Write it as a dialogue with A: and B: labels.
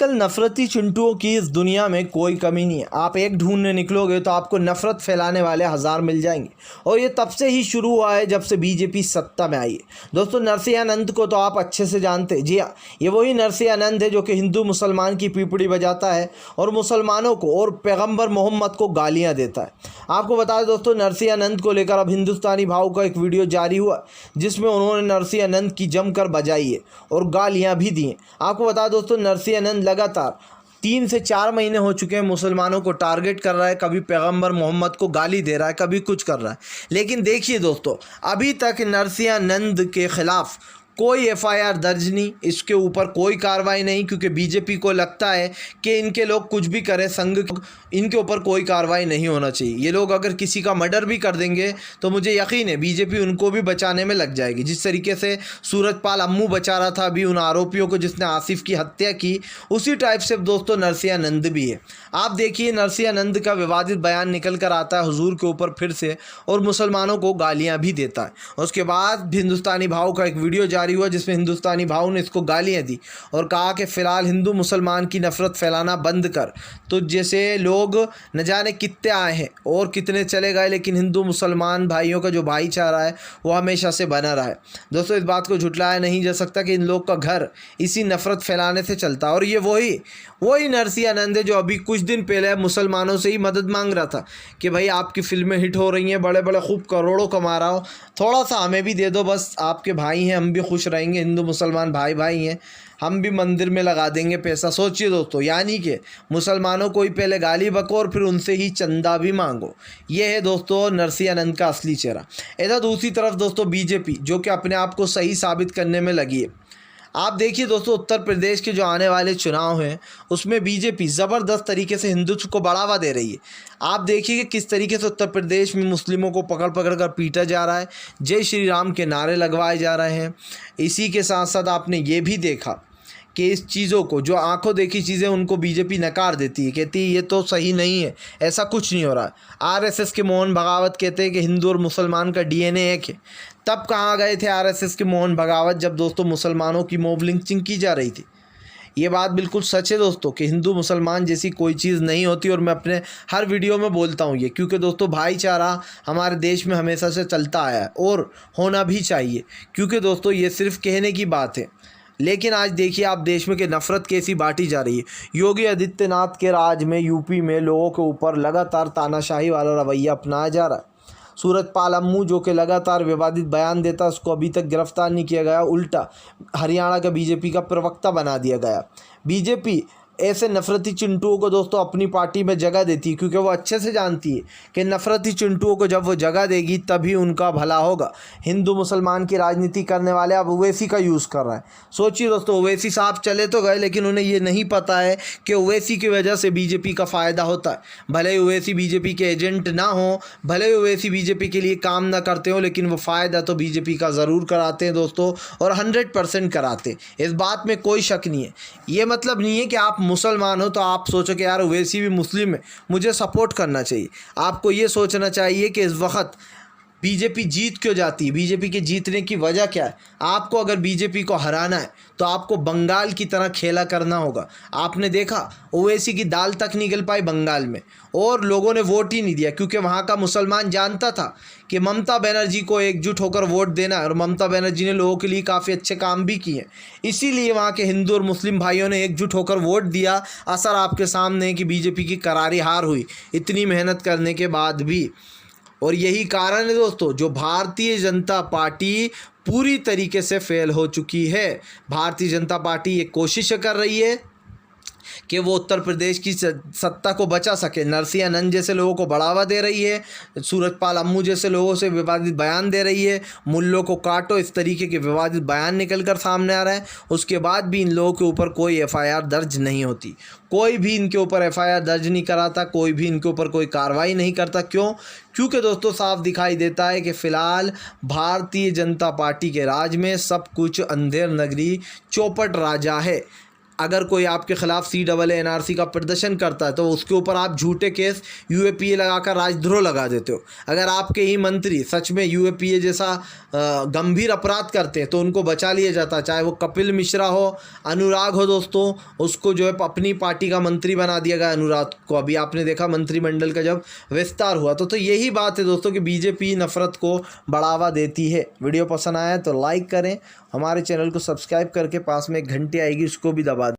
A: आजकल नफरती चिंटुओं की इस दुनिया में कोई कमी नहीं है। आप एक ढूंढने निकलोगे तो आपको नफरत फैलाने वाले हज़ार मिल जाएंगे। और ये तब से ही शुरू हुआ है जब से बीजेपी सत्ता में आई है। दोस्तों, नरसिंहानंद को तो आप अच्छे से जानते हैं। जी हाँ, ये वही नरसिंहानंद है जो कि हिंदू मुसलमान की पीपड़ी बजाता है और मुसलमानों को और पैगम्बर मोहम्मद को गालियाँ देता है। आपको बता दें दोस्तों, नरसिंहानंद को लेकर अब हिंदुस्तानी भाव का एक वीडियो जारी हुआ जिसमें उन्होंने नरसिंहानंद की जमकर बजाई है और गालियाँ भी दी हैं। आपको बता दोस्तों, नरसिंहानंद लगातार 3 से 4 महीने हो चुके हैं मुसलमानों को टारगेट कर रहा है। कभी पैगंबर मोहम्मद को गाली दे रहा है, कभी कुछ कर रहा है। लेकिन देखिए दोस्तों, अभी तक नरसिंहानंद के खिलाफ कोई एफआईआर दर्ज नहीं, इसके ऊपर कोई कार्रवाई नहीं, क्योंकि बीजेपी को लगता है कि इनके लोग कुछ भी करें, संघ इनके ऊपर कोई कार्रवाई नहीं होना चाहिए। ये लोग अगर किसी का मर्डर भी कर देंगे तो मुझे यकीन है बीजेपी उनको भी बचाने में लग जाएगी। जिस तरीके से सूरजपाल अम्मू बचा रहा था अभी उन आरोपियों को जिसने आसिफ की हत्या की, उसी टाइप से दोस्तों नरसिंहानंद भी है। आप देखिए, नरसिंहानंद का विवादित बयान निकल कर आता है हुजूर के ऊपर फिर से और मुसलमानों को गालियाँ भी देता है। उसके बाद हिंदुस्तानी भाव का एक वीडियो जारी हुआ जिसमें हिंदुस्तानी भाव ने इसको गालियाँ दी और कहा कि फ़िलहाल हिंदू मुसलमान की नफ़रत फैलाना बंद कर। तो जैसे लोग न जाने कितने आए हैं और कितने चले गए, लेकिन हिंदू मुसलमान भाइयों का जो भाईचारा है वो हमेशा से बना रहा है। दोस्तों, इस बात को झुटलाया नहीं जा सकता कि इन लोग का घर इसी नफ़रत फैलाने से चलता है। और ये वही नरसिंहानंद है जो अभी कुछ दिन पहले मुसलमानों से ही मदद मांग रहा था कि भाई आपकी फ़िल्में हिट हो रही हैं, बड़े बड़े खूब करोड़ों कमा रहा हो, थोड़ा सा हमें भी दे दो, बस आपके भाई हैं, हम भी खुश रहेंगे, हिंदू मुसलमान भाई भाई हैं, हम भी मंदिर में लगा देंगे पैसा। सोचिए दोस्तों, यानी कि मुसलमानों को ही पहले गाली बको और फिर उनसे ही चंदा भी मांगो। ये है दोस्तों नरसिंहानंद का असली चेहरा। इधर दूसरी तरफ दोस्तों बीजेपी जो कि अपने आप को सही साबित करने में लगी है। आप देखिए दोस्तों, उत्तर प्रदेश के जो आने वाले चुनाव हैं उसमें बीजेपी ज़बरदस्त तरीके से हिंदुत्व को बढ़ावा दे रही है। आप देखिए कि किस तरीके से उत्तर प्रदेश में मुस्लिमों को पकड़ पकड़ कर पीटा जा रहा है, जय श्री राम के नारे लगवाए जा रहे हैं। इसी के साथ साथ आपने ये भी देखा कि इस चीज़ों को, जो आंखों देखी चीज़ें, उनको बीजेपी नकार देती है, कहती है ये तो सही नहीं है, ऐसा कुछ नहीं हो रहा है। आरएसएस के मोहन भागवत कहते हैं कि हिंदू और मुसलमान का डीएनए एक है। तब कहाँ गए थे आरएसएस के मोहन भागवत जब दोस्तों मुसलमानों की मॉब लिंचिंग की जा रही थी। ये बात बिल्कुल सच है दोस्तों कि हिंदू मुसलमान जैसी कोई चीज़ नहीं होती, और मैं अपने हर वीडियो में बोलता हूँ ये, क्योंकि दोस्तों भाईचारा हमारे देश में हमेशा से चलता आया है और होना भी चाहिए। क्योंकि दोस्तों ये सिर्फ कहने की बात है, लेकिन आज देखिए आप देश में कि नफ़रत कैसी बांटी जा रही है। योगी आदित्यनाथ के राज में यूपी में लोगों के ऊपर लगातार तानाशाही वाला रवैया अपनाया जा रहा है। सूरजपाल अम्मू जो कि लगातार विवादित बयान देता, उसको अभी तक गिरफ्तार नहीं किया गया, उल्टा हरियाणा का बीजेपी का प्रवक्ता बना दिया गया। बीजेपी ऐसे नफरती चिंटुओं को दोस्तों अपनी पार्टी में जगह देती है, क्योंकि वो अच्छे से जानती है कि नफरती चिंटुओं को जब वो जगह देगी तभी उनका भला होगा। हिंदू मुसलमान की राजनीति करने वाले अब ओवैसी का यूज़ कर रहे हैं। सोचिए दोस्तों, ओवैसी साहब चले तो गए, लेकिन उन्हें ये नहीं पता है कि ओवैसी की वजह से बीजेपी का फ़ायदा होता है। भले ही ओवैसी बीजेपी के एजेंट ना हो, भले ही ओवैसी बीजेपी के लिए काम ना करते हो, लेकिन वो फ़ायदा तो बीजेपी का ज़रूर कराते हैं दोस्तों, और 100% कराते। इस बात में कोई शक नहीं है। ये मतलब नहीं है कि आप मुसलमान हो तो आप सोचो कि यार ओवैसी भी मुस्लिम है, मुझे सपोर्ट करना चाहिए। आपको ये सोचना चाहिए कि इस वक्त बीजेपी जीत क्यों जाती है, बीजेपी के जीतने की वजह क्या है। आपको अगर बीजेपी को हराना है तो आपको बंगाल की तरह खेला करना होगा। आपने देखा ओवैसी की दाल तक निकल पाई बंगाल में, और लोगों ने वोट ही नहीं दिया, क्योंकि वहाँ का मुसलमान जानता था कि ममता बनर्जी को एकजुट होकर वोट देना है, और ममता बनर्जी ने लोगों के लिए काफ़ी अच्छे काम भी किए। इसीलिए वहाँ के हिंदू और मुस्लिम भाइयों ने एकजुट होकर वोट दिया। असर आपके सामने है कि बीजेपी की करारी हार हुई इतनी मेहनत करने के बाद भी। और यही कारण है दोस्तों जो भारतीय जनता पार्टी पूरी तरीके से फेल हो चुकी है। भारतीय जनता पार्टी ये कोशिश कर रही है कि वो उत्तर प्रदेश की सत्ता को बचा सके। नरसिंहानंद जैसे लोगों को बढ़ावा दे रही है, सूरजपाल अम्मू जैसे लोगों से विवादित बयान दे रही है, मुल्लों को काटो, इस तरीके के विवादित बयान निकल कर सामने आ रहे हैं। उसके बाद भी इन लोगों के ऊपर कोई एफआईआर दर्ज नहीं होती, कोई भी इनके ऊपर एफआईआर दर्ज नहीं कराता, कोई भी इनके ऊपर कोई कार्रवाई नहीं करता। क्यों? क्योंकि दोस्तों साफ दिखाई देता है कि फ़िलहाल भारतीय जनता पार्टी के राज में सब कुछ अंधेर नगरी चौपट राजा है। अगर कोई आपके खिलाफ CAA का प्रदर्शन करता है तो उसके ऊपर आप झूठे केस UAPA लगाकर राजद्रोह लगा देते हो। अगर आपके ही मंत्री सच में UAPA जैसा गंभीर अपराध करते हैं तो उनको बचा लिया जाता है, चाहे वो कपिल मिश्रा हो, अनुराग हो दोस्तों, उसको जो है अपनी पार्टी का मंत्री बना दिया गया अनुराग को। अभी आपने देखा मंत्रिमंडल का जब विस्तार हुआ तो यही बात है दोस्तों कि बीजेपी नफरत को बढ़ावा देती है। वीडियो पसंद आया तो लाइक करें, हमारे चैनल को सब्सक्राइब करके पास में एक घंटी आएगी उसको भी दबा दें।